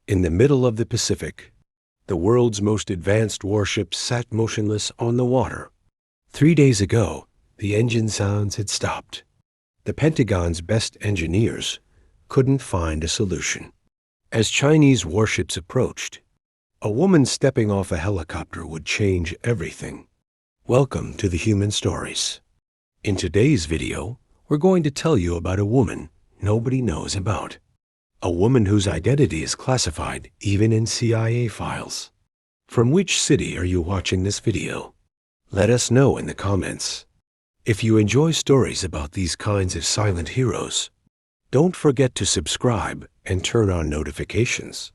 In the middle of the Pacific, the world's most advanced warship sat motionless on the water. 3 days ago, the engine sounds had stopped. The Pentagon's best engineers couldn't find a solution. As Chinese warships approached, a woman stepping off a helicopter would change everything. Welcome to the Human Stories. In today's video, we're going to tell you about a woman nobody knows about. A woman whose identity is classified even in CIA files. From which city are you watching this video? Let us know in the comments. If you enjoy stories about these kinds of silent heroes, don't forget to subscribe and turn on notifications.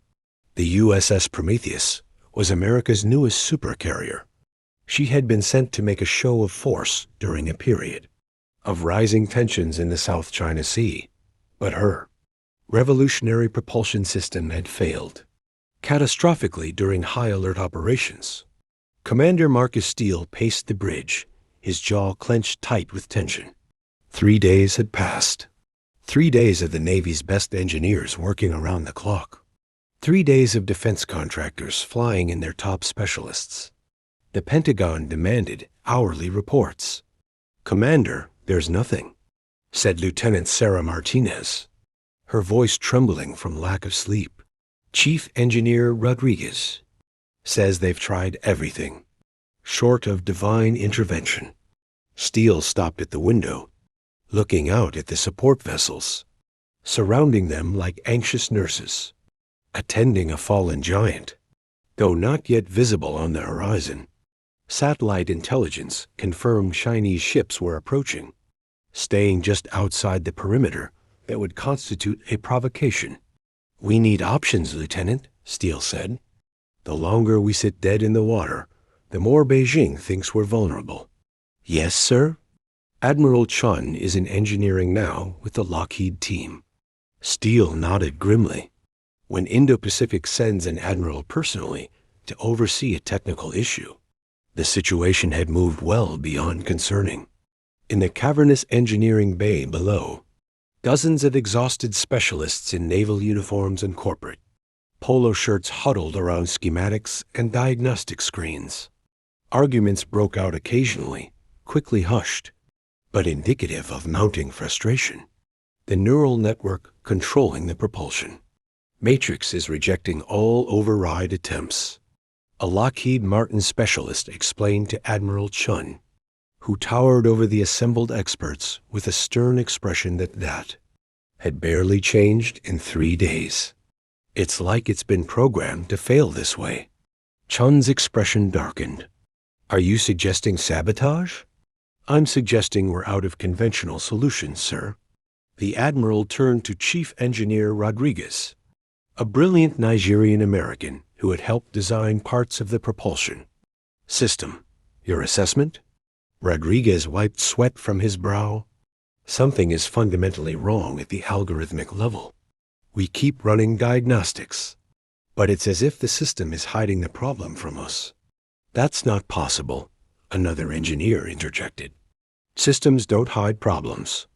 The USS Prometheus was America's newest supercarrier. She had been sent to make a show of force during a period of rising tensions in the South China Sea. But her revolutionary propulsion system had failed catastrophically during high-alert operations. Commander Marcus Steele paced the bridge, his jaw clenched tight with tension. 3 days had passed. 3 days of the Navy's best engineers working around the clock. 3 days of defense contractors flying in their top specialists. The Pentagon demanded hourly reports. "Commander, there's nothing," said Lieutenant Sarah Martinez, her voice trembling from lack of sleep. Chief Engineer Rodriguez says they've tried everything, short of divine intervention. Steele stopped at the window, looking out at the support vessels, surrounding them like anxious nurses, attending a fallen giant, though not yet visible on the horizon. Satellite intelligence confirmed Chinese ships were approaching, staying just outside the perimeter that would constitute a provocation. "We need options, Lieutenant," Steele said. "The longer we sit dead in the water, the more Beijing thinks we're vulnerable." "Yes, sir?" Admiral Chun is in engineering now with the Lockheed team. Steele nodded grimly. When Indo-Pacific sends an admiral personally to oversee a technical issue, the situation had moved well beyond concerning. In the cavernous engineering bay below, dozens of exhausted specialists in naval uniforms and corporate polo shirts huddled around schematics and diagnostic screens. Arguments broke out occasionally, quickly hushed, but indicative of mounting frustration. The neural network controlling the propulsion matrix is rejecting all override attempts. A Lockheed Martin specialist explained to Admiral Chun, who towered over the assembled experts with a stern expression that had barely changed in 3 days. "It's like it's been programmed to fail this way." Chun's expression darkened. "Are you suggesting sabotage?" "I'm suggesting we're out of conventional solutions, sir." The Admiral turned to Chief Engineer Rodriguez, a brilliant Nigerian American who had helped design parts of the propulsion system. "Your assessment?" Rodriguez wiped sweat from his brow. "Something is fundamentally wrong at the algorithmic level. We keep running diagnostics, but it's as if the system is hiding the problem from us." "That's not possible," another engineer interjected. "Systems don't hide problems."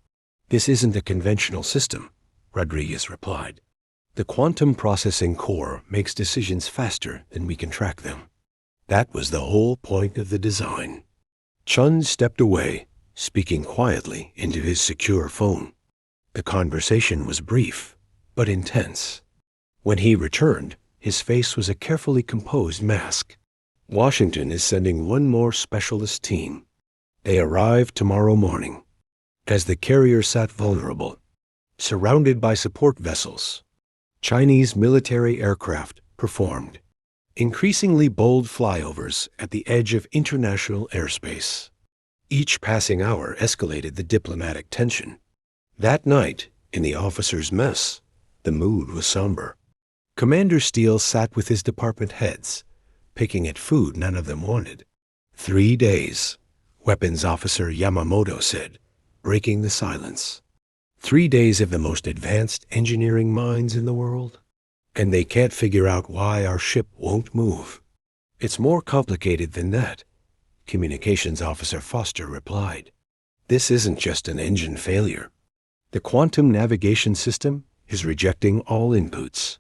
"This isn't a conventional system," Rodriguez replied. "The quantum processing core makes decisions faster than we can track them. That was the whole point of the design." Chun stepped away, speaking quietly into his secure phone. The conversation was brief, but intense. When he returned, his face was a carefully composed mask. "Washington is sending one more specialist team. They arrive tomorrow morning." As the carrier sat vulnerable, surrounded by support vessels, Chinese military aircraft performed increasingly bold flyovers at the edge of international airspace. Each passing hour escalated the diplomatic tension. That night, in the officers' mess, the mood was somber. Commander Steele sat with his department heads, picking at food none of them wanted. 3 days, Weapons Officer Yamamoto said, breaking the silence. 3 days of the most advanced engineering minds in the world? And they can't figure out why our ship won't move. "It's more complicated than that," Communications Officer Foster replied. "This isn't just an engine failure. The quantum navigation system is rejecting all inputs.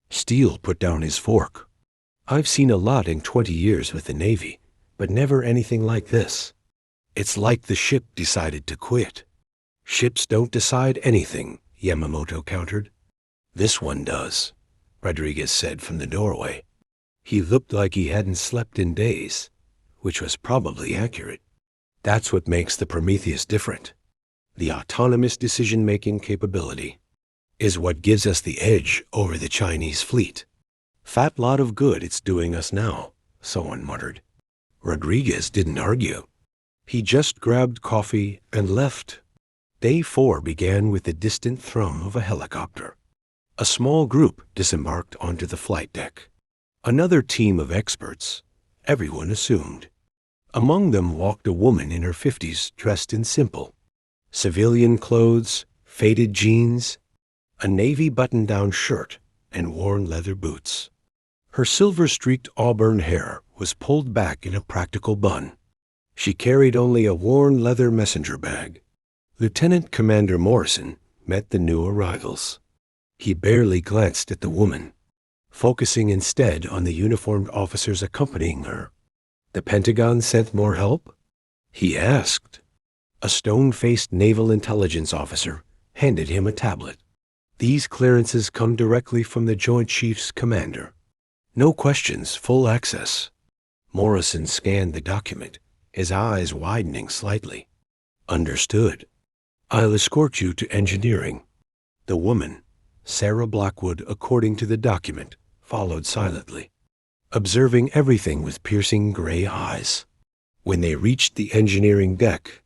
Steele put down his fork. I've seen a lot in 20 years with the Navy, but never anything like this. It's like the ship decided to quit. Ships don't decide anything, Yamamoto countered. This one does, Rodriguez said from the doorway. He looked like he hadn't slept in days, which was probably accurate. That's what makes the Prometheus different. The autonomous decision-making capability is what gives us the edge over the Chinese fleet. Fat lot of good it's doing us now, someone muttered. Rodriguez didn't argue. He just grabbed coffee and left. Day 4 began with the distant thrum of a helicopter. A small group disembarked onto the flight deck. Another team of experts, everyone assumed. Among them walked a woman in her 50s dressed in simple civilian clothes, faded jeans, a navy button-down shirt, and worn leather boots. Her silver-streaked auburn hair was pulled back in a practical bun. She carried only a worn leather messenger bag. Lieutenant Commander Morrison met the new arrivals. He barely glanced at the woman, focusing instead on the uniformed officers accompanying her. The Pentagon sent more help? He asked. A stone-faced naval intelligence officer handed him a tablet. These clearances come directly from the Joint Chiefs Commander. No questions, full access. Morrison scanned the document, his eyes widening slightly. Understood. I'll escort you to engineering. The woman, Sarah Blackwood, according to the document, followed silently, observing everything with piercing gray eyes. When they reached the engineering deck,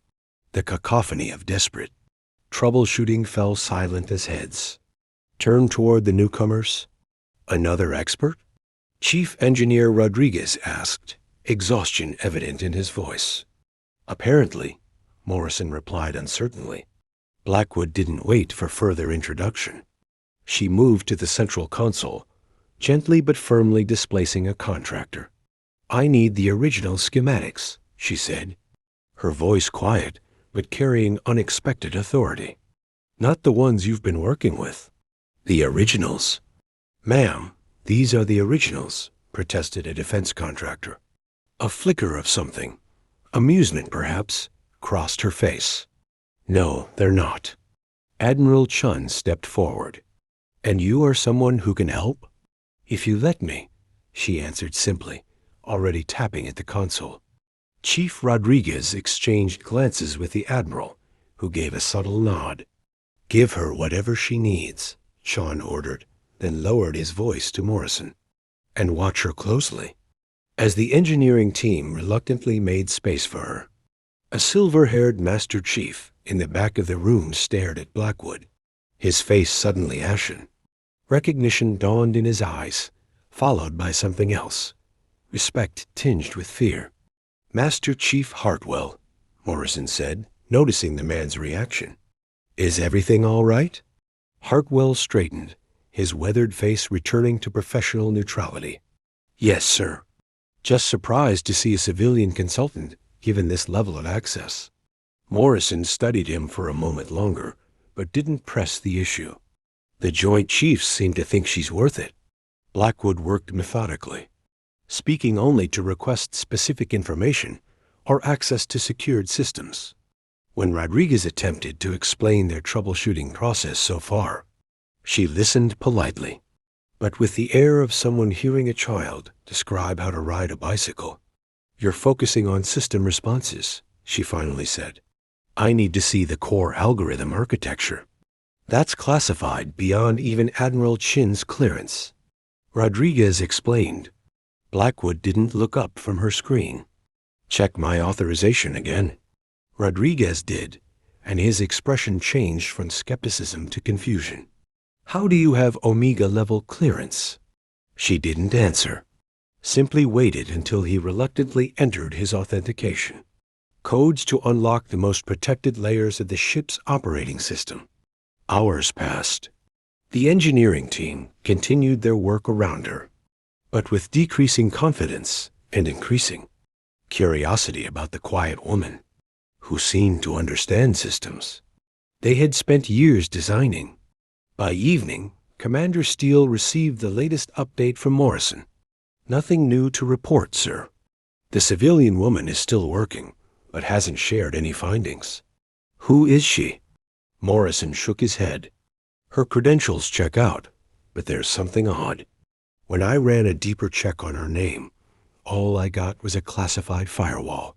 the cacophony of desperate troubleshooting fell silent as heads turned toward the newcomers. Another expert? Chief Engineer Rodriguez asked, exhaustion evident in his voice. Apparently, Morrison replied uncertainly. Blackwood didn't wait for further introduction. She moved to the central console, gently but firmly displacing a contractor. I need the original schematics, she said, her voice quiet but carrying unexpected authority. Not the ones you've been working with. The originals. Ma'am, these are the originals, protested a defense contractor. A flicker of something, amusement perhaps, crossed her face. No, they're not. Admiral Chun stepped forward. And you are someone who can help? If you let me, she answered simply, already tapping at the console. Chief Rodriguez exchanged glances with the Admiral, who gave a subtle nod. Give her whatever she needs, Chun ordered, then lowered his voice to Morrison. And watch her closely. As the engineering team reluctantly made space for her, a silver-haired Master Chief in the back of the room stared at Blackwood, his face suddenly ashen. Recognition dawned in his eyes, followed by something else, respect tinged with fear. Master Chief Hartwell, Morrison said, noticing the man's reaction. Is everything all right? Hartwell straightened, his weathered face returning to professional neutrality. Yes, sir. Just surprised to see a civilian consultant given this level of access. Morrison studied him for a moment longer, but didn't press the issue. The Joint Chiefs seem to think she's worth it. Blackwood worked methodically, speaking only to request specific information or access to secured systems. When Rodriguez attempted to explain their troubleshooting process so far, she listened politely, but with the air of someone hearing a child describe how to ride a bicycle. You're focusing on system responses, she finally said. I need to see the core algorithm architecture. That's classified beyond even Admiral Chin's clearance. Rodriguez explained. Blackwood didn't look up from her screen. Check my authorization again. Rodriguez did, and his expression changed from skepticism to confusion. How do you have Omega-level clearance? She didn't answer, simply waited until he reluctantly entered his authentication. Codes to unlock the most protected layers of the ship's operating system. Hours passed. The engineering team continued their work around her, but with decreasing confidence and increasing curiosity about the quiet woman, who seemed to understand systems they had spent years designing. By evening, Commander Steele received the latest update from Morrison. Nothing new to report, sir. The civilian woman is still working, but hasn't shared any findings. Who is she? Morrison shook his head. Her credentials check out, but there's something odd. When I ran a deeper check on her name, all I got was a classified firewall.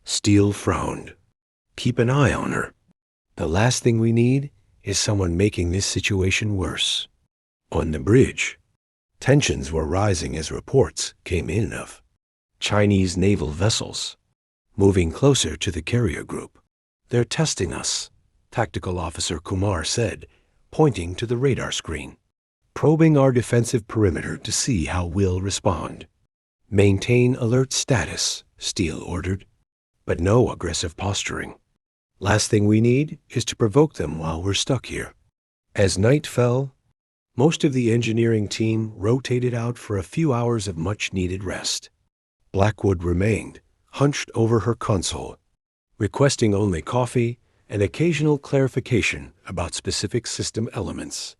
Steele frowned. Keep an eye on her. The last thing we need is someone making this situation worse. On the bridge, tensions were rising as reports came in of Chinese naval vessels moving closer to the carrier group. They're testing us, Tactical Officer Kumar said, pointing to the radar screen. Probing our defensive perimeter to see how we'll respond. Maintain alert status, Steele ordered, but no aggressive posturing. Last thing we need is to provoke them while we're stuck here. As night fell, most of the engineering team rotated out for a few hours of much-needed rest. Blackwood remained, hunched over her console, requesting only coffee and occasional clarification about specific system elements.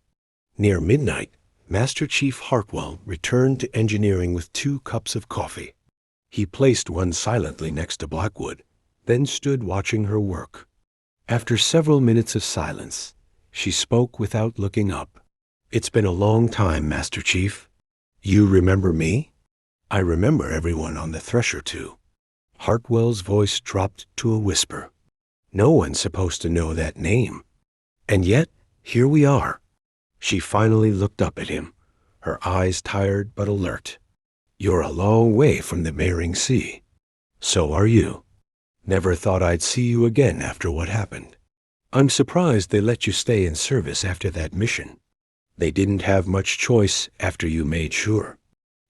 Near midnight, Master Chief Hartwell returned to engineering with 2 cups of coffee. He placed one silently next to Blackwood, then stood watching her work. After several minutes of silence, she spoke without looking up. It's been a long time, Master Chief. You remember me? I remember everyone on the Thresher too. Hartwell's voice dropped to a whisper. No one's supposed to know that name. And yet, here we are. She finally looked up at him, her eyes tired but alert. You're a long way from the Bering Sea. So are you. Never thought I'd see you again after what happened. I'm surprised they let you stay in service after that mission. They didn't have much choice after you made sure.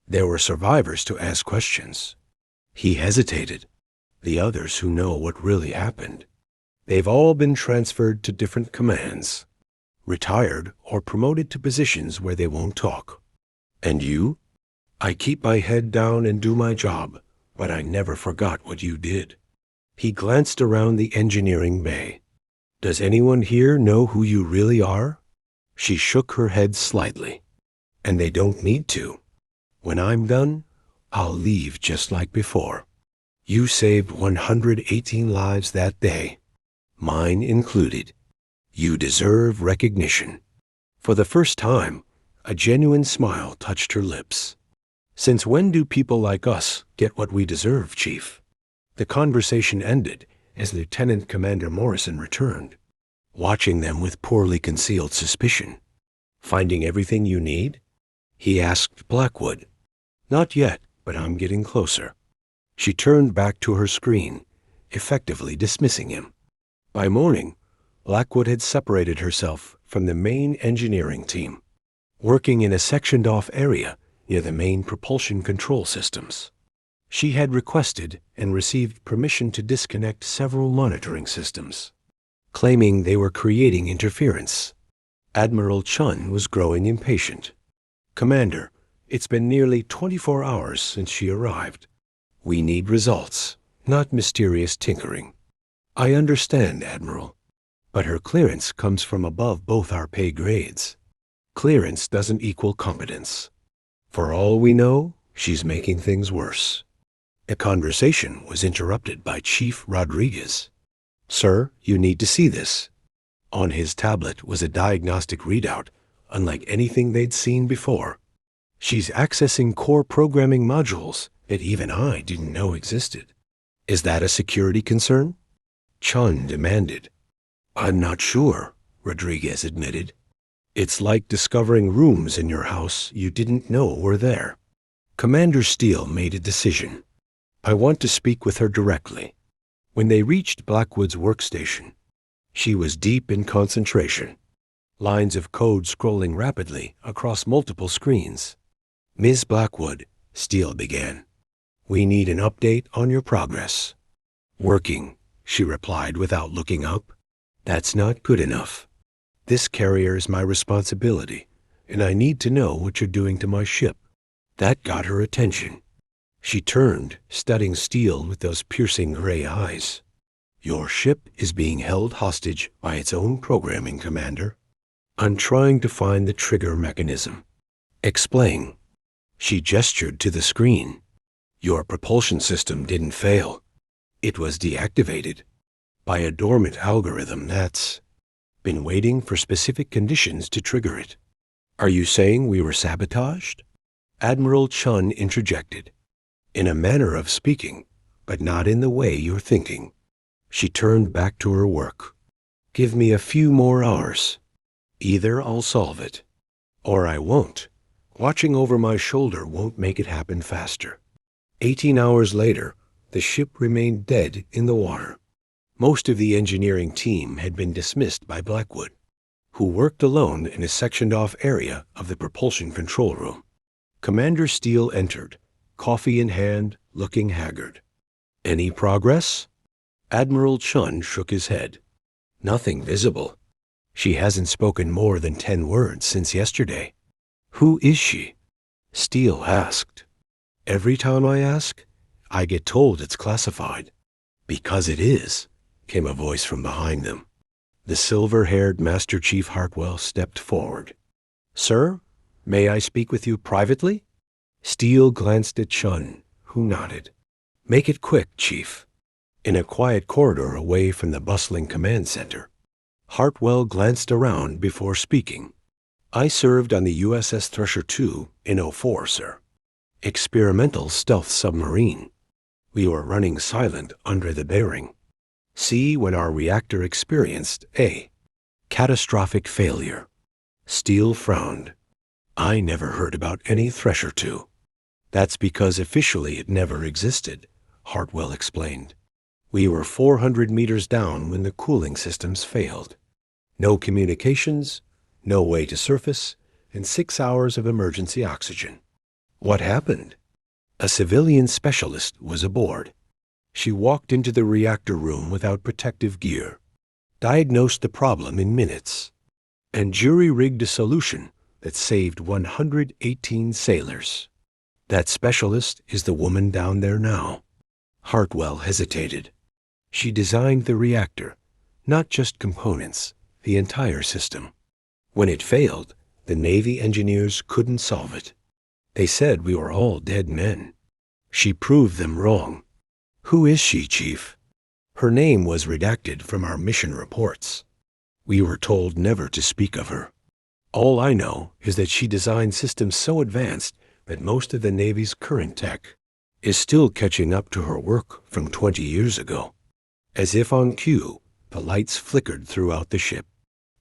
There were survivors to ask questions. He hesitated. The others who know what really happened. They've all been transferred to different commands, retired or promoted to positions where they won't talk. And you? I keep my head down and do my job, but I never forgot what you did. He glanced around the engineering bay. Does anyone here know who you really are? She shook her head slightly. And they don't need to. When I'm done, I'll leave just like before. You saved 118 lives that day, mine included. You deserve recognition. For the first time, a genuine smile touched her lips. Since when do people like us get what we deserve, Chief? The conversation ended as Lieutenant Commander Morrison returned, watching them with poorly concealed suspicion. Finding everything you need? He asked Blackwood. Not yet, but I'm getting closer. She turned back to her screen, effectively dismissing him. By morning, Blackwood had separated herself from the main engineering team, working in a sectioned-off area near the main propulsion control systems. She had requested and received permission to disconnect several monitoring systems, claiming they were creating interference. Admiral Chun was growing impatient. Commander, it's been nearly 24 hours since she arrived. We need results, not mysterious tinkering. I understand, Admiral, but her clearance comes from above both our pay grades. Clearance doesn't equal competence. For all we know, she's making things worse. A conversation was interrupted by Chief Rodriguez. Sir, you need to see this. On his tablet was a diagnostic readout, unlike anything they'd seen before. She's accessing core programming modules that even I didn't know existed. Is that a security concern? Chun demanded. I'm not sure, Rodriguez admitted. It's like discovering rooms in your house you didn't know were there. Commander Steele made a decision. I want to speak with her directly. When they reached Blackwood's workstation, she was deep in concentration, lines of code scrolling rapidly across multiple screens. Ms. Blackwood, Steele began. We need an update on your progress. Working, she replied without looking up. That's not good enough. This carrier is my responsibility, and I need to know what you're doing to my ship. That got her attention. She turned, studying Steele with those piercing gray eyes. Your ship is being held hostage by its own programming, Commander. I'm trying to find the trigger mechanism. Explain. She gestured to the screen. Your propulsion system didn't fail. It was deactivated by a dormant algorithm that's been waiting for specific conditions to trigger it. Are you saying we were sabotaged? Admiral Chun interjected. In a manner of speaking, but not in the way you're thinking. She turned back to her work. Give me a few more hours. Either I'll solve it, or I won't. Watching over my shoulder won't make it happen faster. 18 hours later, the ship remained dead in the water. Most of the engineering team had been dismissed by Blackwood, who worked alone in a sectioned-off area of the propulsion control room. Commander Steele entered, coffee in hand, looking haggard. Any progress? Admiral Chun shook his head. Nothing visible. She hasn't spoken more than 10 words since yesterday. Who is she? Steele asked. Every time I ask, I get told it's classified. Because it is, came a voice from behind them. The silver-haired Master Chief Hartwell stepped forward. Sir, may I speak with you privately? Steele glanced at Chun, who nodded. Make it quick, Chief. In a quiet corridor away from the bustling command center, Hartwell glanced around before speaking. I served on the USS Thresher II in '04, sir. Experimental stealth submarine. We were running silent under the bearing. See when our reactor experienced a catastrophic failure. Steele frowned. I never heard about any Thresher II. That's because officially it never existed, Hartwell explained. We were 400 meters down when the cooling systems failed. No communications, no way to surface, and 6 hours of emergency oxygen. What happened? A civilian specialist was aboard. She walked into the reactor room without protective gear, diagnosed the problem in minutes, and jury-rigged a solution that saved 118 sailors. That specialist is the woman down there now. Hartwell hesitated. She designed the reactor, not just components, the entire system. When it failed, the Navy engineers couldn't solve it. They said we were all dead men. She proved them wrong. Who is she, Chief? Her name was redacted from our mission reports. We were told never to speak of her. All I know is that she designed systems so advanced that most of the Navy's current tech is still catching up to her work from 20 years ago. As if on cue, the lights flickered throughout the ship.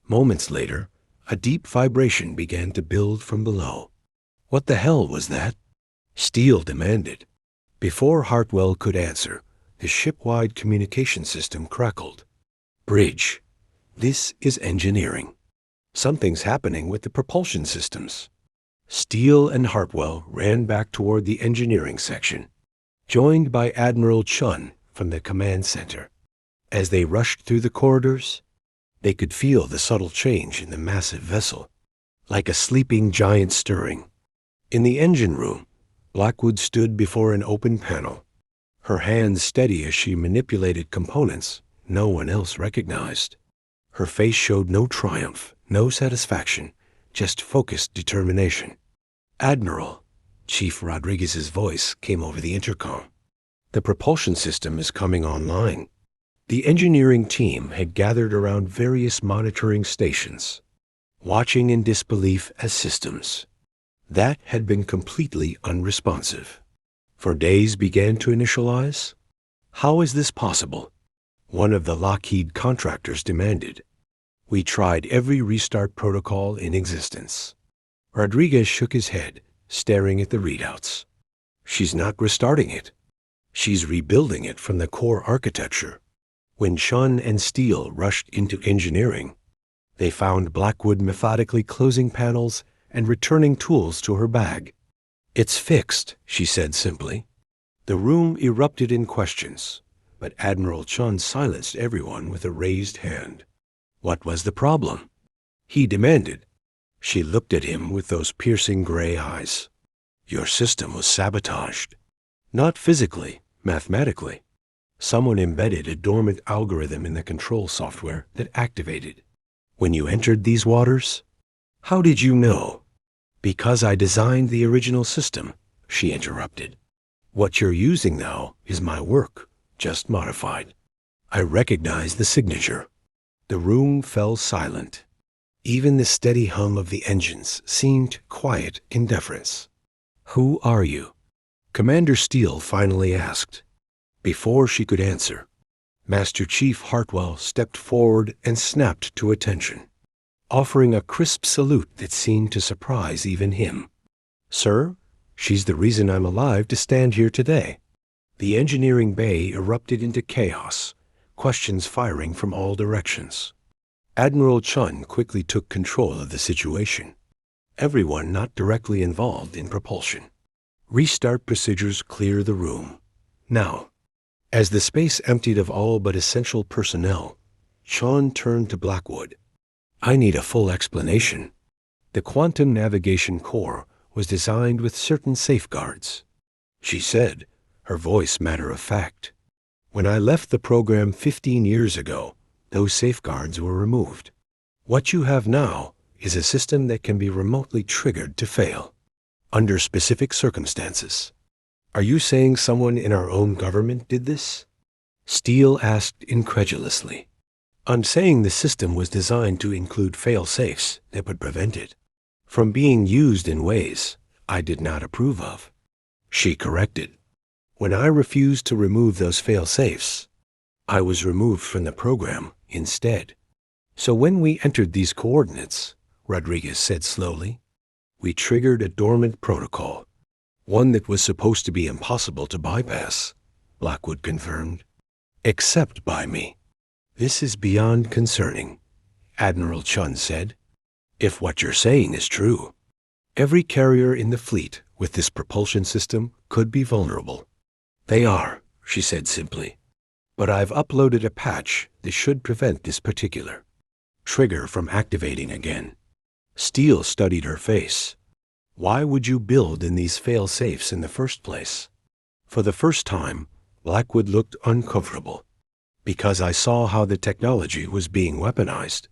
Moments later, a deep vibration began to build from below. What the hell was that? Steele demanded. Before Hartwell could answer, the ship-wide communication system crackled. Bridge. This is engineering. Something's happening with the propulsion systems. Steele and Hartwell ran back toward the engineering section, joined by Admiral Chun from the command center. As they rushed through the corridors, they could feel the subtle change in the massive vessel, like a sleeping giant stirring. In the engine room, Blackwood stood before an open panel, her hands steady as she manipulated components no one else recognized. Her face showed no triumph, no satisfaction, just focused determination. Admiral, Chief Rodriguez's voice came over the intercom. The propulsion system is coming online. The engineering team had gathered around various monitoring stations, watching in disbelief as systems that had been completely unresponsive for days began to initialize. How is this possible? One of the Lockheed contractors demanded. We tried every restart protocol in existence. Rodriguez shook his head, staring at the readouts. She's not restarting it. She's rebuilding it from the core architecture. When Chun and Steele rushed into engineering, they found Blackwood methodically closing panels and returning tools to her bag. It's fixed, she said simply. The room erupted in questions, but Admiral Chun silenced everyone with a raised hand. What was the problem? He demanded. She looked at him with those piercing gray eyes. Your system was sabotaged. Not physically, mathematically. Someone embedded a dormant algorithm in the control software that activated When you entered these waters? How did you know? Because I designed the original system, she interrupted. What you're using now is my work, just modified. I recognize the signature. The room fell silent. Even the steady hum of the engines seemed quiet in deference. Who are you? Commander Steele finally asked. Before she could answer, Master Chief Hartwell stepped forward and snapped to attention, offering a crisp salute that seemed to surprise even him. Sir, she's the reason I'm alive to stand here today. The engineering bay erupted into chaos, questions firing from all directions. Admiral Chun quickly took control of the situation. Everyone not directly involved in propulsion. Restart procedures clear the room. Now, as the space emptied of all but essential personnel, Chun turned to Blackwood. I need a full explanation. The quantum navigation core was designed with certain safeguards, she said, her voice matter-of-fact. When I left the program 15 years ago, those safeguards were removed. What you have now is a system that can be remotely triggered to fail, under specific circumstances. Are you saying someone in our own government did this? Steele asked incredulously. I'm saying the system was designed to include fail-safes that would prevent it from being used in ways I did not approve of. She corrected. When I refused to remove those fail-safes, I was removed from the program instead. So when we entered these coordinates, Rodriguez said slowly, we triggered a dormant protocol, one that was supposed to be impossible to bypass, Blackwood confirmed. Except by me. This is beyond concerning, Admiral Chun said. If what you're saying is true, every carrier in the fleet with this propulsion system could be vulnerable. They are, she said simply. But I've uploaded a patch that should prevent this particular trigger from activating again. Steele studied her face. Why would you build in these fail-safes in the first place? For the first time, Blackwood looked uncomfortable. Because I saw how the technology was being weaponized.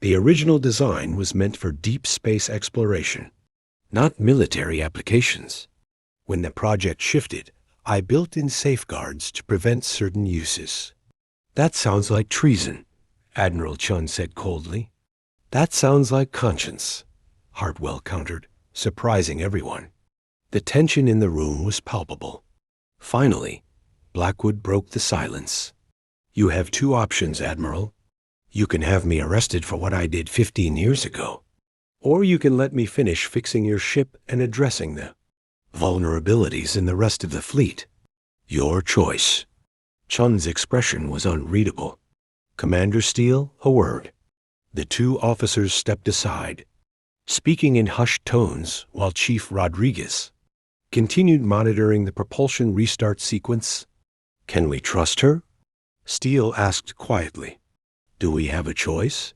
The original design was meant for deep space exploration, not military applications. When the project shifted, I built in safeguards to prevent certain uses. That sounds like treason, Admiral Chun said coldly. That sounds like conscience, Hartwell countered, surprising everyone. The tension in the room was palpable. Finally, Blackwood broke the silence. You have two options, Admiral. You can have me arrested for what I did 15 years ago, or you can let me finish fixing your ship and addressing the vulnerabilities in the rest of the fleet. Your choice. Chun's expression was unreadable. Commander Steele, a word. The two officers stepped aside, speaking in hushed tones while Chief Rodriguez continued monitoring the propulsion restart sequence. Can we trust her? Steele asked quietly. Do we have a choice?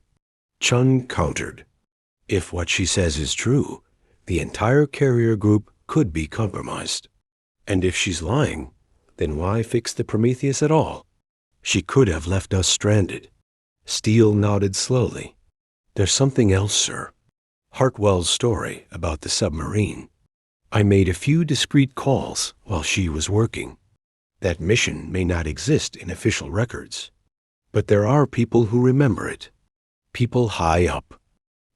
Chun countered. If what she says is true, the entire carrier group could be compromised. And if she's lying, then why fix the Prometheus at all? She could have left us stranded. Steele nodded slowly. There's something else, sir. Hartwell's story about the submarine. I made a few discreet calls while she was working. That mission may not exist in official records, but there are people who remember it. People high up.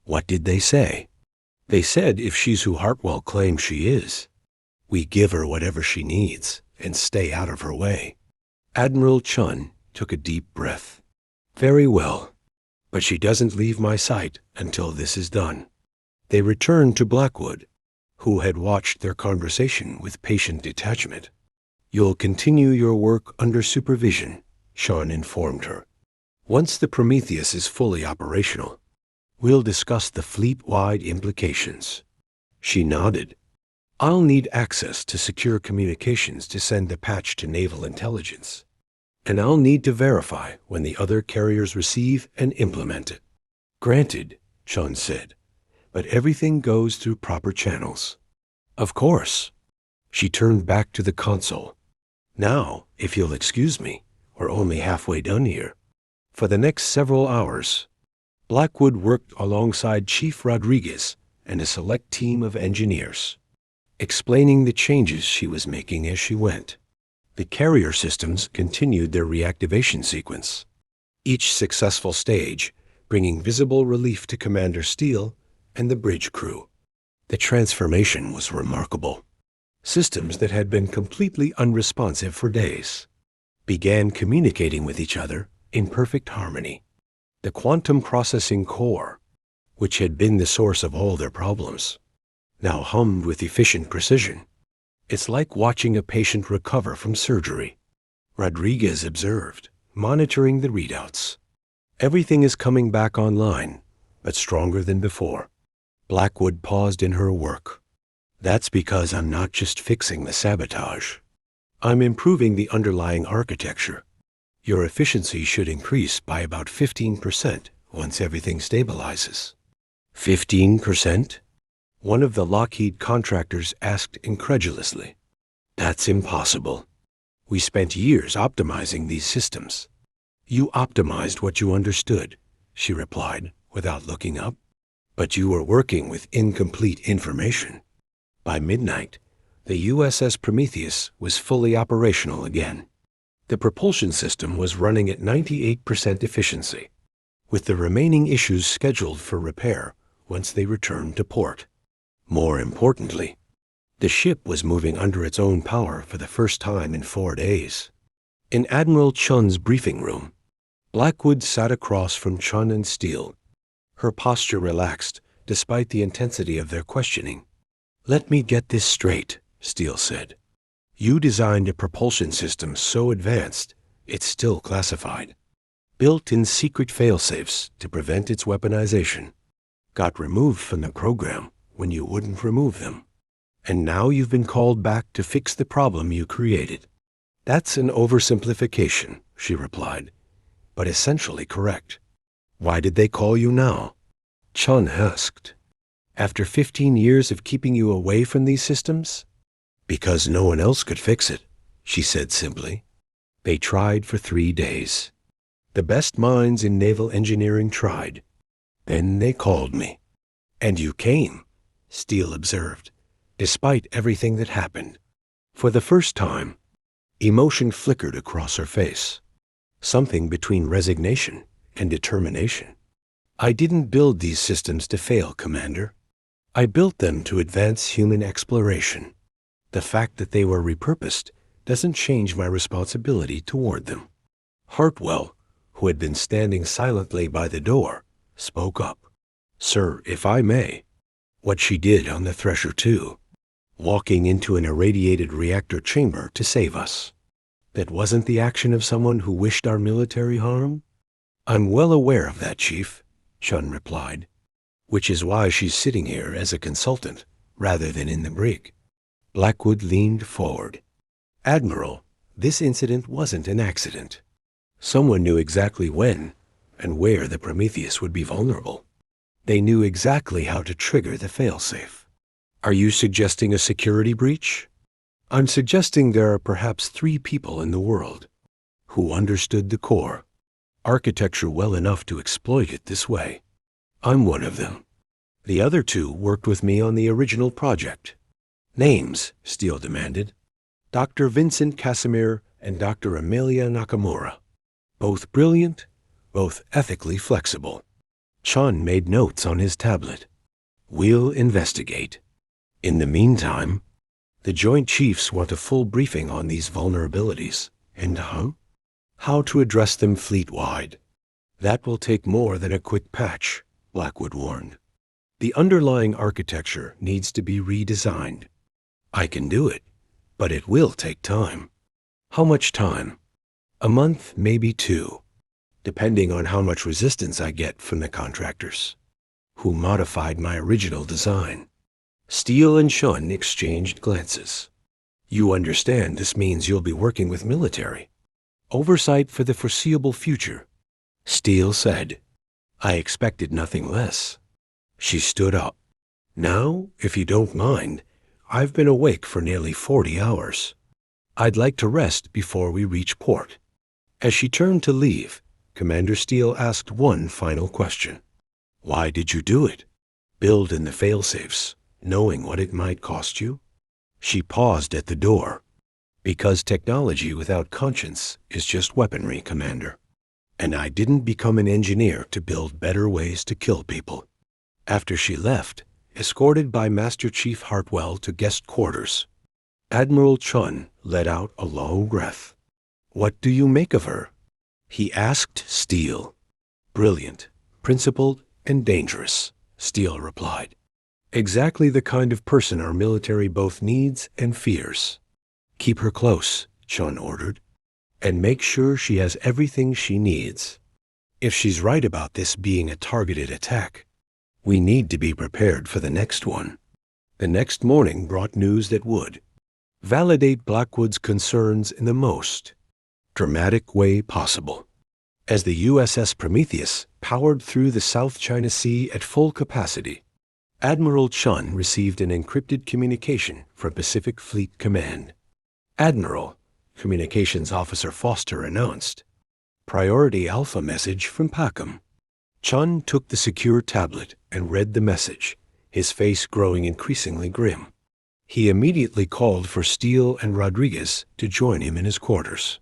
What did they say? They said if she's who Hartwell claims she is, we give her whatever she needs and stay out of her way. Admiral Chun took a deep breath. Very well, but she doesn't leave my sight until this is done. They returned to Blackwood, who had watched their conversation with patient detachment. You'll continue your work under supervision, Sean informed her. Once the Prometheus is fully operational, we'll discuss the fleet-wide implications. She nodded. I'll need access to secure communications to send the patch to naval intelligence. And I'll need to verify when the other carriers receive and implement it. Granted, Chun said, but everything goes through proper channels. Of course. She turned back to the console. Now, if you'll excuse me, we're only halfway done here. For the next several hours, Blackwood worked alongside Chief Rodriguez and a select team of engineers, explaining the changes she was making as she went. The carrier systems continued their reactivation sequence, each successful stage bringing visible relief to Commander Steele and the bridge crew. The transformation was remarkable. Systems that had been completely unresponsive for days began communicating with each other in perfect harmony. The quantum processing core, which had been the source of all their problems, now hummed with efficient precision. It's like watching a patient recover from surgery, Rodriguez observed, monitoring the readouts. Everything is coming back online, but stronger than before. Blackwood paused in her work. That's because I'm not just fixing the sabotage. I'm improving the underlying architecture. Your efficiency should increase by about 15% once everything stabilizes. 15%? One of the Lockheed contractors asked incredulously. That's impossible. We spent years optimizing these systems. You optimized what you understood, she replied without looking up. But you were working with incomplete information. By midnight, the USS Prometheus was fully operational again. The propulsion system was running at 98% efficiency, with the remaining issues scheduled for repair once they returned to port. More importantly, the ship was moving under its own power for the first time in 4 days. In Admiral Chun's briefing room, Blackwood sat across from Chun and Steele, her posture relaxed despite the intensity of their questioning. Let me get this straight, Steele said. You designed a propulsion system so advanced it's still classified, built in secret failsafes to prevent its weaponization, got removed from the program when you wouldn't remove them, and now you've been called back to fix the problem you created. That's an oversimplification, she replied, but essentially correct. Why did they call you now? Chun asked. After 15 years of keeping you away from these systems? Because no one else could fix it, she said simply. They tried for 3 days. The best minds in naval engineering tried. Then they called me. And you came, Steele observed, despite everything that happened. For the first time, emotion flickered across her face, something between resignation and determination. I didn't build these systems to fail, Commander. I built them to advance human exploration. The fact that they were repurposed doesn't change my responsibility toward them. Hartwell, who had been standing silently by the door, spoke up. Sir, if I may. What she did on the Thresher too, walking into an irradiated reactor chamber to save us. That wasn't the action of someone who wished our military harm? I'm well aware of that, Chief, Chun replied, which is why she's sitting here as a consultant rather than in the brig. Blackwood leaned forward. Admiral, this incident wasn't an accident. Someone knew exactly when and where the Prometheus would be vulnerable. They knew exactly how to trigger the failsafe. Are you suggesting a security breach? I'm suggesting there are perhaps 3 people in the world who understood the core architecture well enough to exploit it this way. I'm one of them. The other 2 worked with me on the original project. Names, Steele demanded. Dr. Vincent Casimir and Dr. Amelia Nakamura. Both brilliant, both ethically flexible. Chun made notes on his tablet. We'll investigate. In the meantime, the Joint Chiefs want a full briefing on these vulnerabilities and how to address them fleet-wide. That will take more than a quick patch, Blackwood warned. The underlying architecture needs to be redesigned. I can do it, but it will take time. How much time? A month, maybe 2, depending on how much resistance I get from the contractors, who modified my original design. Steele and Chun exchanged glances. You understand this means you'll be working with military. Oversight for the foreseeable future, Steele said. I expected nothing less. She stood up. Now, if you don't mind, I've been awake for nearly 40 hours. I'd like to rest before we reach port. As she turned to leave, Commander Steele asked one final question. Why did you do it? Build in the failsafes, knowing what it might cost you? She paused at the door. Because technology without conscience is just weaponry, Commander. And I didn't become an engineer to build better ways to kill people. After she left, escorted by Master Chief Hartwell to guest quarters, Admiral Chun let out a long breath. What do you make of her? He asked Steele. Brilliant, principled, and dangerous, Steele replied. Exactly the kind of person our military both needs and fears. Keep her close, Chun ordered, and make sure she has everything she needs. If she's right about this being a targeted attack, we need to be prepared for the next one. The next morning brought news that would validate Blackwood's concerns in the most dramatic way possible. As the USS Prometheus powered through the South China Sea at full capacity, Admiral Chun received an encrypted communication from Pacific Fleet Command. Admiral, Communications Officer Foster announced. Priority Alpha message from Pacom. Chun took the secure tablet and read the message, his face growing increasingly grim. He immediately called for Steele and Rodriguez to join him in his quarters.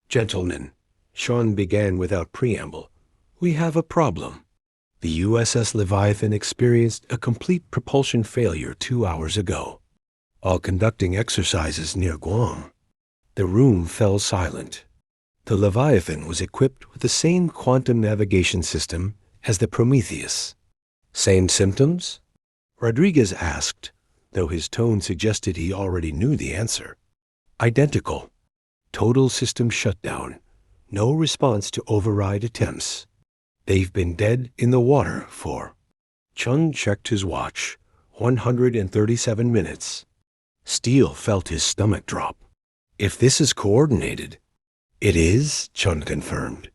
Gentlemen, Chun began without preamble, we have a problem. The USS Leviathan experienced a complete propulsion failure 2 hours ago. While conducting exercises near Guam, the room fell silent. The Leviathan was equipped with the same quantum navigation system as the Prometheus. Same symptoms? Rodriguez asked, though his tone suggested he already knew the answer. Identical. Total system shutdown. No response to override attempts. They've been dead in the water for... Chun checked his watch. 137 minutes. Steele felt his stomach drop. If this is coordinated... It is, Chun confirmed.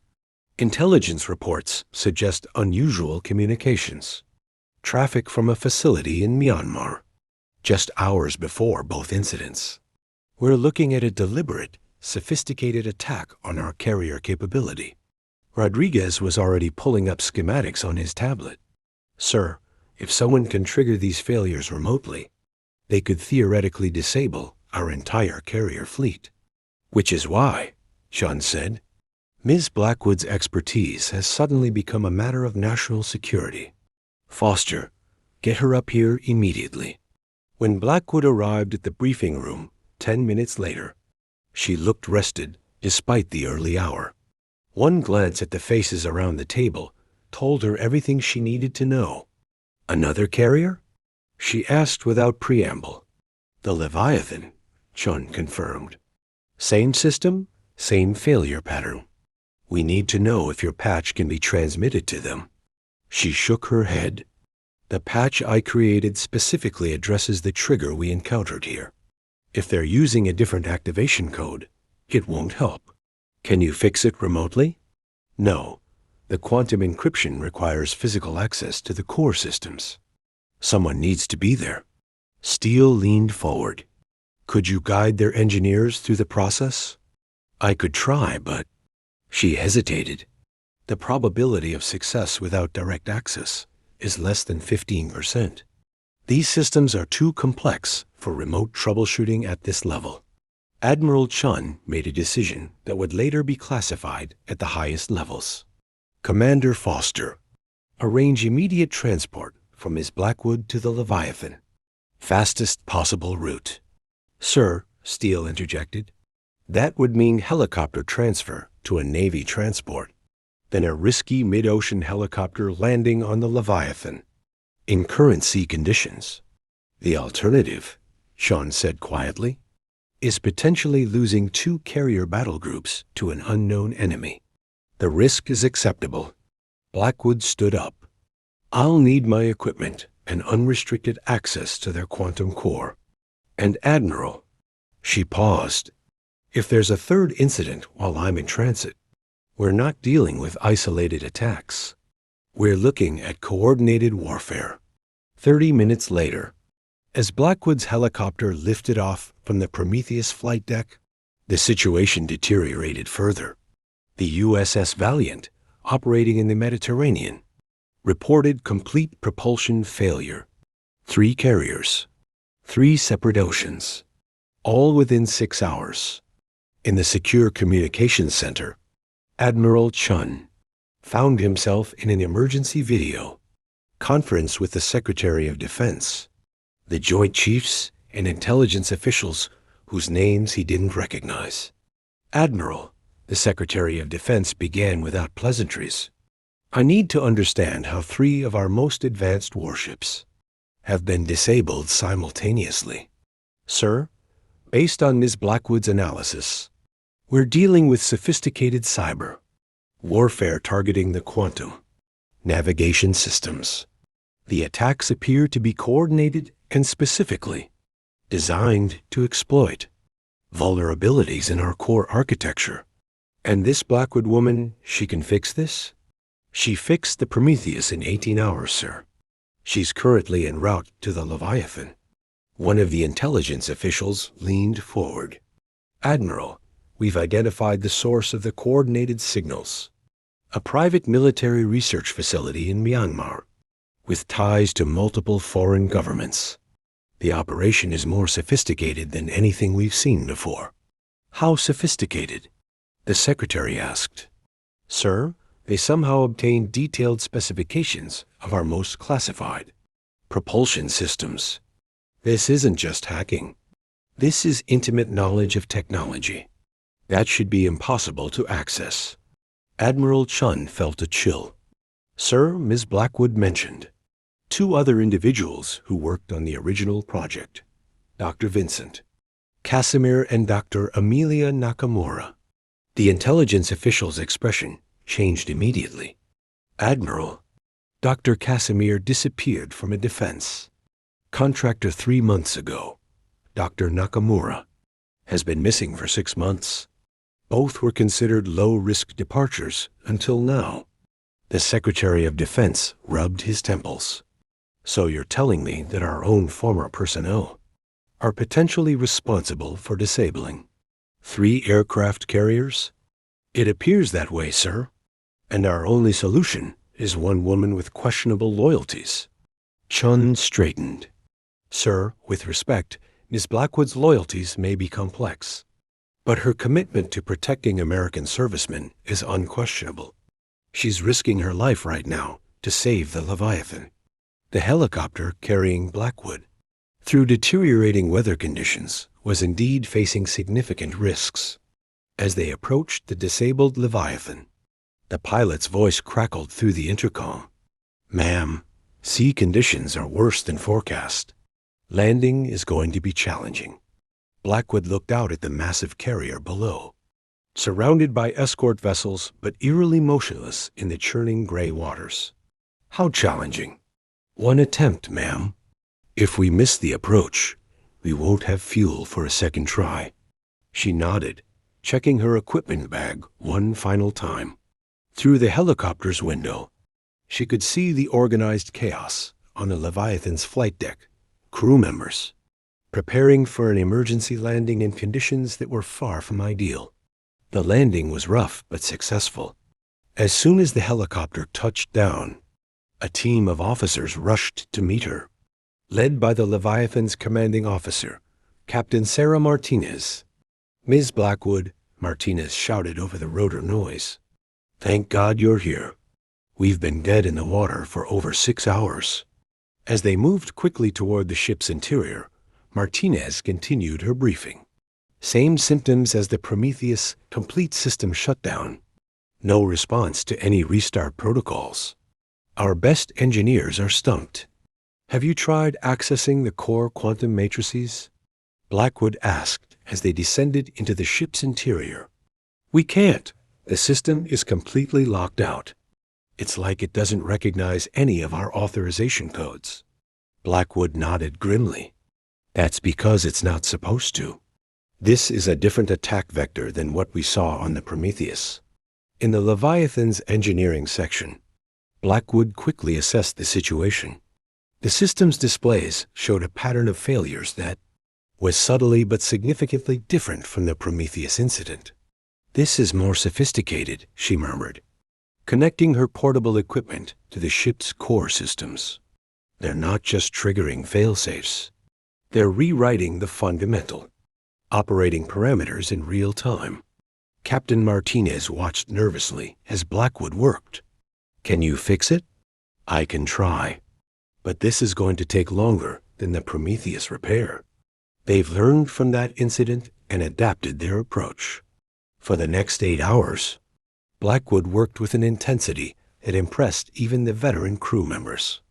Intelligence reports suggest unusual communications. Traffic from a facility in Myanmar, just hours before both incidents. We're looking at a deliberate, sophisticated attack on our carrier capability. Rodriguez was already pulling up schematics on his tablet. Sir, if someone can trigger these failures remotely, they could theoretically disable our entire carrier fleet. Which is why, Chun said, Ms. Blackwood's expertise has suddenly become a matter of national security. Foster, get her up here immediately. When Blackwood arrived at the briefing room 10 minutes later, she looked rested despite the early hour. One glance at the faces around the table told her everything she needed to know. Another carrier? She asked without preamble. The Leviathan, Chun confirmed. Same system, same failure pattern. We need to know if your patch can be transmitted to them. She shook her head. The patch I created specifically addresses the trigger we encountered here. If they're using a different activation code, it won't help. Can you fix it remotely? No. The quantum encryption requires physical access to the core systems. Someone needs to be there. Steele leaned forward. Could you guide their engineers through the process? I could try, but... She hesitated. The probability of success without direct access is less than 15%. These systems are too complex for remote troubleshooting at this level. Admiral Chun made a decision that would later be classified at the highest levels. Commander Foster, arrange immediate transport from Ms. Blackwood to the Leviathan. Fastest possible route. Sir, Steele interjected, that would mean helicopter transfer to a Navy transport, then a risky mid-ocean helicopter landing on the Leviathan. In current sea conditions, the alternative, Chun said quietly, is potentially losing 2 carrier battle groups to an unknown enemy. The risk is acceptable. Blackwood stood up. I'll need my equipment and unrestricted access to their quantum core. And Admiral, she paused. If there's a third incident while I'm in transit, we're not dealing with isolated attacks. We're looking at coordinated warfare. 30 minutes later, as Blackwood's helicopter lifted off from the Prometheus flight deck, the situation deteriorated further. The USS Valiant, operating in the Mediterranean, reported complete propulsion failure. 3 carriers, 3 separate oceans, all within 6 hours. In the Secure Communications Center, Admiral Chun found himself in an emergency video conference with the Secretary of Defense, the Joint Chiefs, and intelligence officials whose names he didn't recognize. "Admiral," the Secretary of Defense began without pleasantries, "I need to understand how 3 of our most advanced warships have been disabled simultaneously." "Sir, based on Ms. Blackwood's analysis, we're dealing with sophisticated cyber warfare targeting the quantum navigation systems. The attacks appear to be coordinated and specifically designed to exploit vulnerabilities in our core architecture. And this Blackwood woman, she can fix this?" "She fixed the Prometheus in 18 hours, sir. She's currently en route to the Leviathan." One of the intelligence officials leaned forward. "Admiral, we've identified the source of the coordinated signals. A private military research facility in Myanmar, with ties to multiple foreign governments. The operation is more sophisticated than anything we've seen before." "How sophisticated?" the Secretary asked. "Sir, they somehow obtained detailed specifications of our most classified propulsion systems. This isn't just hacking. This is intimate knowledge of technology that should be impossible to access." Admiral Chun felt a chill. "Sir, Ms. Blackwood mentioned 2 other individuals who worked on the original project, Dr. Vincent Casimir and Dr. Amelia Nakamura." The intelligence official's expression changed immediately. "Admiral, Dr. Casimir disappeared from a defense contractor 3 months ago. Dr. Nakamura has been missing for 6 months. Both were considered low-risk departures until now." The Secretary of Defense rubbed his temples. "So you're telling me that our own former personnel are potentially responsible for disabling 3 aircraft carriers?" "It appears that way, sir. And our only solution is one woman with questionable loyalties." Chun straightened. "Sir, with respect, Ms. Blackwood's loyalties may be complex, but her commitment to protecting American servicemen is unquestionable. She's risking her life right now to save the Leviathan." The helicopter carrying Blackwood, through deteriorating weather conditions, was indeed facing significant risks. As they approached the disabled Leviathan, the pilot's voice crackled through the intercom. "Ma'am, sea conditions are worse than forecast. Landing is going to be challenging." Blackwood looked out at the massive carrier below, surrounded by escort vessels but eerily motionless in the churning gray waters. "How challenging?" "1 attempt, ma'am. If we miss the approach, we won't have fuel for a second try." She nodded, checking her equipment bag one final time. Through the helicopter's window, she could see the organized chaos on the Leviathan's flight deck. Crew members preparing for an emergency landing in conditions that were far from ideal. The landing was rough but successful. As soon as the helicopter touched down, a team of officers rushed to meet her, led by the Leviathan's commanding officer, Captain Sarah Martinez. "Ms. Blackwood," Martinez shouted over the rotor noise, "thank God you're here. We've been dead in the water for over 6 hours." As they moved quickly toward the ship's interior, Martinez continued her briefing. "Same symptoms as the Prometheus complete system shutdown. No response to any restart protocols. Our best engineers are stumped." "Have you tried accessing the core quantum matrices?" Blackwood asked as they descended into the ship's interior. "We can't. The system is completely locked out. It's like it doesn't recognize any of our authorization codes." Blackwood nodded grimly. "That's because it's not supposed to. This is a different attack vector than what we saw on the Prometheus." In the Leviathan's engineering section, Blackwood quickly assessed the situation. The system's displays showed a pattern of failures that was subtly but significantly different from the Prometheus incident. "This is more sophisticated," she murmured. connecting her portable equipment to the ship's core systems. They're not just triggering failsafes. They're rewriting the fundamental, operating parameters in real time. Captain Martinez watched nervously as Blackwood worked. Can you fix it? I can try. But this is going to take longer than the Prometheus repair. They've learned from that incident and adapted their approach. For the next 8 hours, Blackwood worked with an intensity that impressed even the veteran crew members.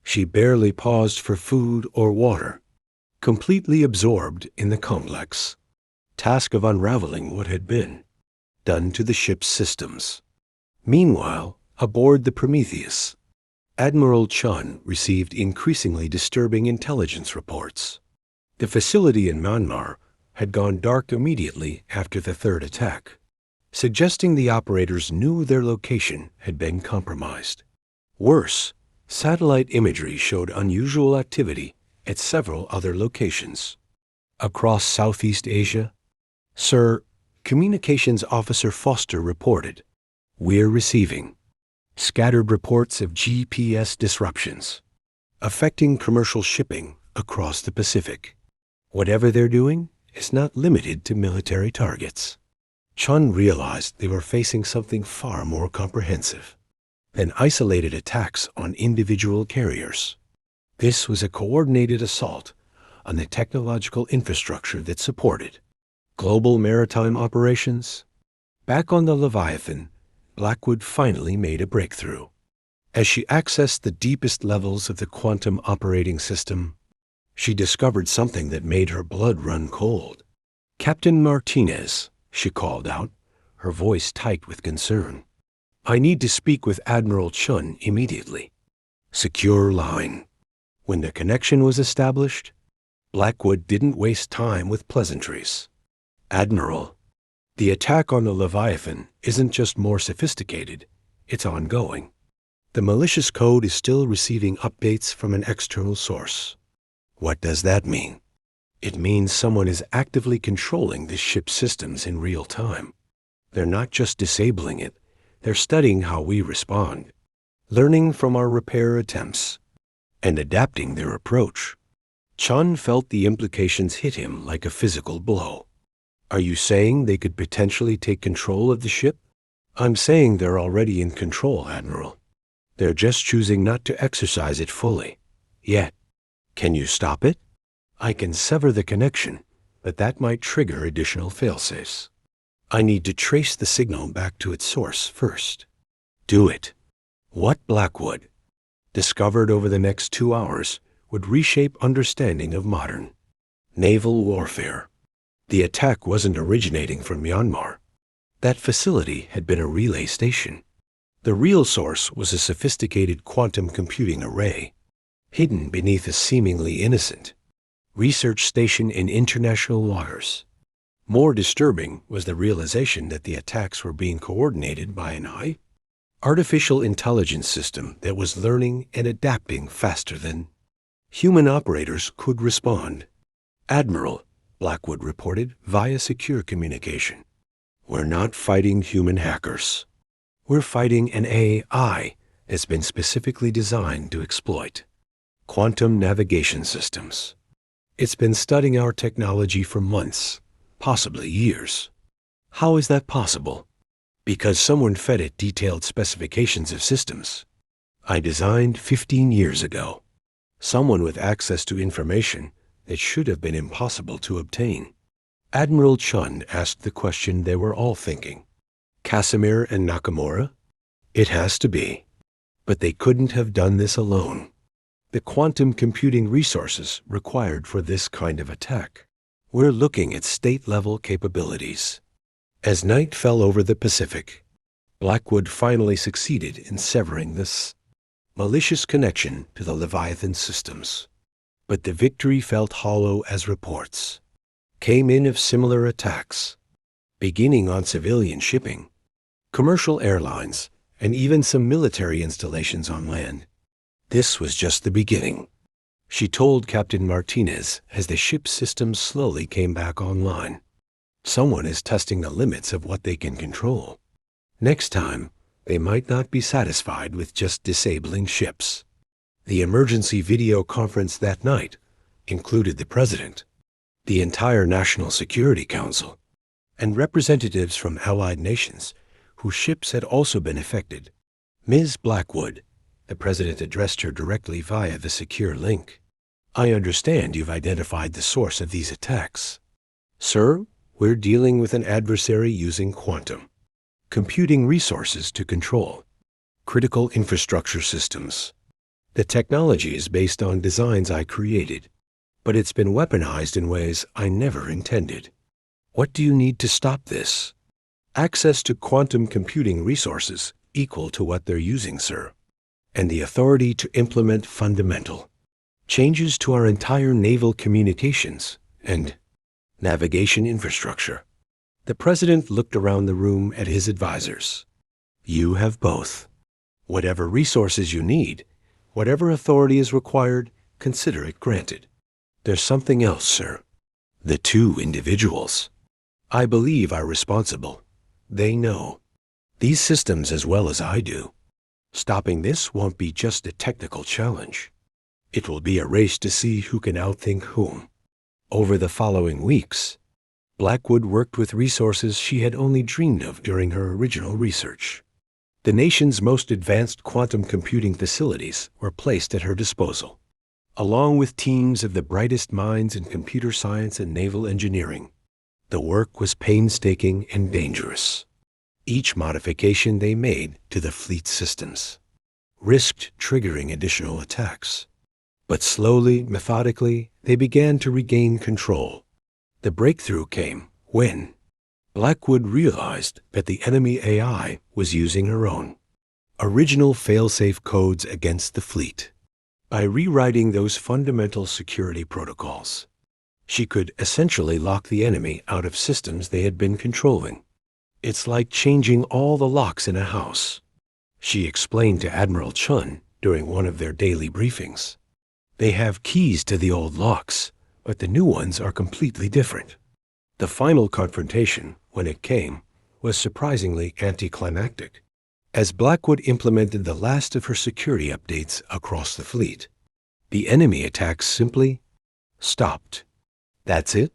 She barely paused for food or water, completely absorbed in the complex task of unraveling what had been done to the ship's systems. Meanwhile, aboard the Prometheus, Admiral Chun received increasingly disturbing intelligence reports. The facility in Myanmar had gone dark immediately after the third attack, suggesting the operators knew their location had been compromised. Worse, satellite imagery showed unusual activity at several other locations. Across Southeast Asia, Sir Communications Officer Foster reported, "We're receiving scattered reports of GPS disruptions affecting commercial shipping across the Pacific. Whatever they're doing is not limited to military targets." Chun realized they were facing something far more comprehensive than isolated attacks on individual carriers. This was a coordinated assault on the technological infrastructure that supported global maritime operations. Back on the Leviathan, Blackwood finally made a breakthrough. As she accessed the deepest levels of the quantum operating system, she discovered something that made her blood run cold. "Captain Martinez," she called out, her voice tight with concern. "I need to speak with Admiral Chun immediately." Secure line. When the connection was established, Blackwood didn't waste time with pleasantries. "Admiral, the attack on the Leviathan isn't just more sophisticated, it's ongoing. The malicious code is still receiving updates from an external source." "What does that mean?" "It means someone is actively controlling this ship's systems in real time. They're not just disabling it, they're studying how we respond, learning from our repair attempts, and adapting their approach." Chun felt the implications hit him like a physical blow. "Are you saying they could potentially take control of the ship?" "I'm saying they're already in control, Admiral. They're just choosing not to exercise it fully. Yet. Can you stop it?" "I can sever the connection, but that might trigger additional failsafes. I need to trace the signal back to its source first." "Do it." What Blackwood discovered over the next 2 hours would reshape understanding of modern naval warfare. The attack wasn't originating from Myanmar. That facility had been a relay station. The real source was a sophisticated quantum computing array, hidden beneath a seemingly innocent research station in international waters. More disturbing was the realization that the attacks were being coordinated by an artificial intelligence system that was learning and adapting faster than human operators could respond. "Admiral," Blackwood reported via secure communication, "we're not fighting human hackers. We're fighting an AI that's been specifically designed to exploit quantum navigation systems. It's been studying our technology for months, possibly years." "How is that possible?" "Because someone fed it detailed specifications of systems I designed 15 years ago. Someone with access to information that should have been impossible to obtain." Admiral Chun asked the question they were all thinking. "Casimir and Nakamura?" "It has to be. But they couldn't have done this alone. The quantum computing resources required for this kind of attack. We're looking at state-level capabilities." As night fell over the Pacific, Blackwood finally succeeded in severing this malicious connection to the Leviathan systems. But the victory felt hollow as reports came in of similar attacks, beginning on civilian shipping, commercial airlines, and even some military installations on land. This was just the beginning, she told Captain Martinez as the ship's systems slowly came back online. "Someone is testing the limits of what they can control. Next time, They might not be satisfied with just disabling ships. The emergency video conference that night included the President, the entire National Security Council, and representatives from allied nations whose ships had also been affected. Ms. Blackwood, the President addressed her directly via the secure link. I understand you've identified the source of these attacks. Sir, we're dealing with an adversary using quantum computing resources to control critical infrastructure systems. The technology is based on designs I created, but it's been weaponized in ways I never intended. What do you need to stop this? Access to quantum computing resources equal to what they're using, sir, and the authority to implement fundamental changes to our entire naval communications and navigation infrastructure. The President looked around the room at his advisors. You have both. Whatever resources you need, whatever authority is required, consider it granted. There's something else, sir. The two individuals I believe are responsible. They know these systems as well as I do. Stopping this won't be just a technical challenge. It will be a race to see who can outthink whom. Over the following weeks, Blackwood worked with resources she had only dreamed of during her original research. The nation's most advanced quantum computing facilities were placed at her disposal, along with teams of the brightest minds in computer science and naval engineering. The work was painstaking and dangerous. Each modification they made to the fleet systems risked triggering additional attacks. But slowly, methodically, they began to regain control. The breakthrough came when Blackwood realized that the enemy AI was using her own original fail-safe codes against the fleet. By rewriting those fundamental security protocols, she could essentially lock the enemy out of systems they had been controlling. It's like changing all the locks in a house, she explained to Admiral Chun during one of their daily briefings. They have keys to the old locks, but the new ones are completely different. The final confrontation, when it came, was surprisingly anticlimactic. As Blackwood implemented the last of her security updates across the fleet, the enemy attacks simply stopped. That's it?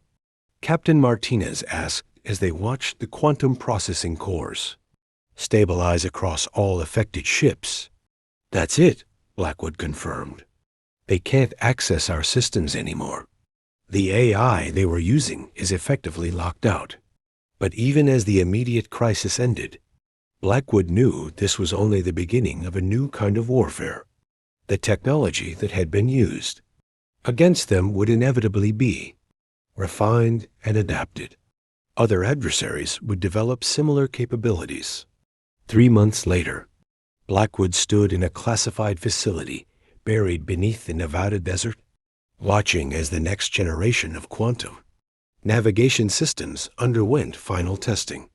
Captain Martinez asked as they watched the quantum processing cores stabilize across all affected ships. That's it, Blackwood confirmed. They can't access our systems anymore. The AI they were using is effectively locked out. But even as the immediate crisis ended, Blackwood knew this was only the beginning of a new kind of warfare. The technology that had been used against them would inevitably be refined and adapted. Other adversaries would develop similar capabilities. 3 months later, Blackwood stood in a classified facility buried beneath the Nevada desert, watching as the next generation of quantum navigation systems underwent final testing.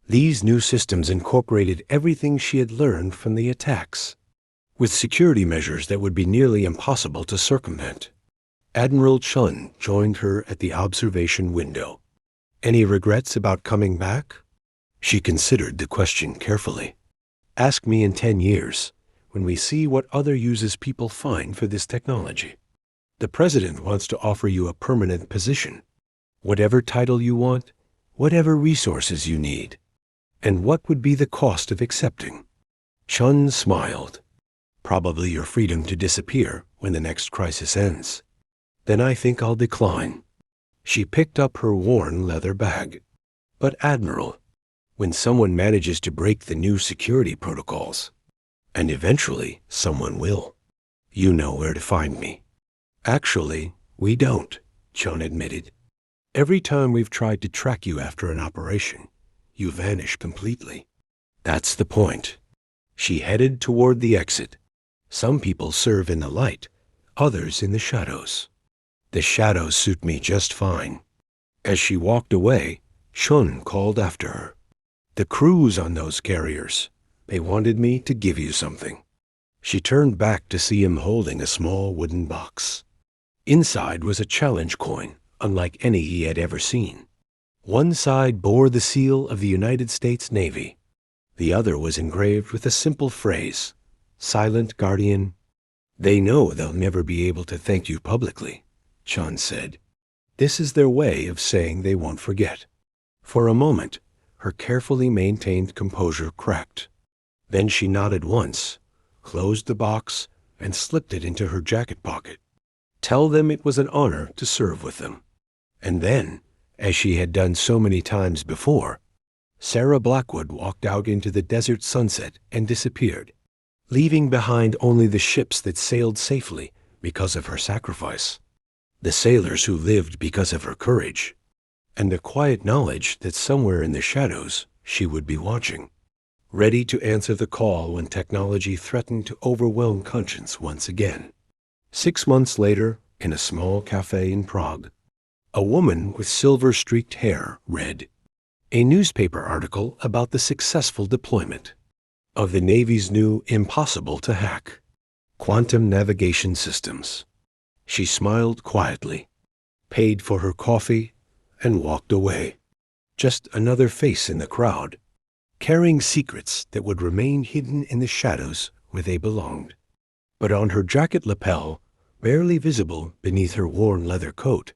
These new systems incorporated everything she had learned from the attacks, with security measures that would be nearly impossible to circumvent. Admiral Chun joined her at the observation window. Any regrets about coming back? She considered the question carefully. Ask me in 10 years, when we see what other uses people find for this technology. The President wants to offer you a permanent position, whatever title you want, whatever resources you need. And what would be the cost of accepting? Chun smiled. Probably your freedom to disappear when the next crisis ends. Then I think I'll decline. She picked up her worn leather bag. But Admiral, when someone manages to break the new security protocols, and eventually someone will, you know where to find me. Actually, we don't, Chun admitted. Every time we've tried to track you after an operation, you vanish completely. That's the point. She headed toward the exit. Some people serve in the light, others in the shadows. The shadows suit me just fine. As she walked away, Chun called after her. The crew's on those carriers. They wanted me to give you something. She turned back to see him holding a small wooden box. Inside was a challenge coin, unlike any he had ever seen. One side bore the seal of the United States Navy, The other was engraved with a simple phrase, "Silent Guardian." "They know they'll never be able to thank you publicly," Chan said. "This is their way of saying they won't forget." For a moment, her carefully maintained composure cracked. Then she nodded once, closed the box, and slipped it into her jacket pocket. Tell them it was an honor to serve with them. And then, as she had done so many times before, Sarah Blackwood walked out into the desert sunset and disappeared, leaving behind only the ships that sailed safely because of her sacrifice, the sailors who lived because of her courage, and the quiet knowledge that somewhere in the shadows she would be watching, ready to answer the call when technology threatened to overwhelm conscience once again. 6 months later, in a small cafe in Prague, a woman with silver-streaked hair read a newspaper article about the successful deployment of the Navy's new impossible-to-hack quantum navigation systems. She smiled quietly, paid for her coffee, and walked away. Just another face in the crowd, carrying secrets that would remain hidden in the shadows where they belonged. But on her jacket lapel, barely visible beneath her worn leather coat,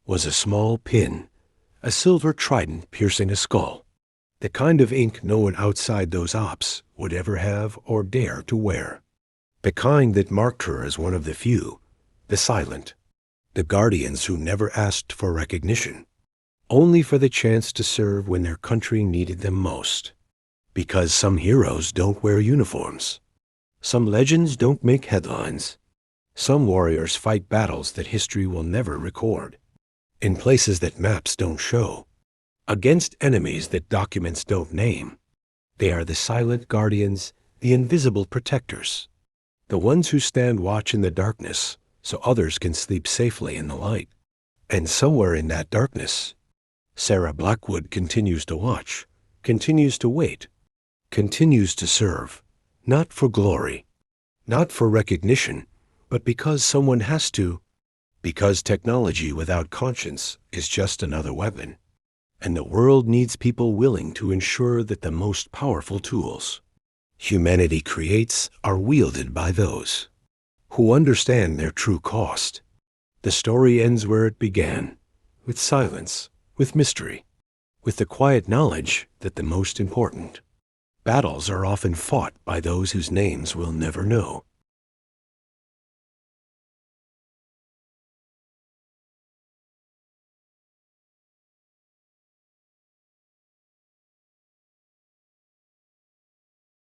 was a small pin, a silver trident piercing a skull, the kind of ink no one outside those ops would ever have or dare to wear, the kind that marked her as one of the few, the silent, the guardians who never asked for recognition, only for the chance to serve when their country needed them most. Because some heroes don't wear uniforms. Some legends don't make headlines. Some warriors fight battles that history will never record, in places that maps don't show, against enemies that documents don't name. They are the silent guardians, the invisible protectors, the ones who stand watch in the darkness so others can sleep safely in the light. And somewhere in that darkness, Sarah Blackwood continues to watch, continues to wait, continues to serve, not for glory, not for recognition, but because someone has to, because technology without conscience is just another weapon, and the world needs people willing to ensure that the most powerful tools humanity creates are wielded by those who understand their true cost. The story ends where it began, with silence, with mystery, with the quiet knowledge that the most important battles are often fought by those whose names we'll never know.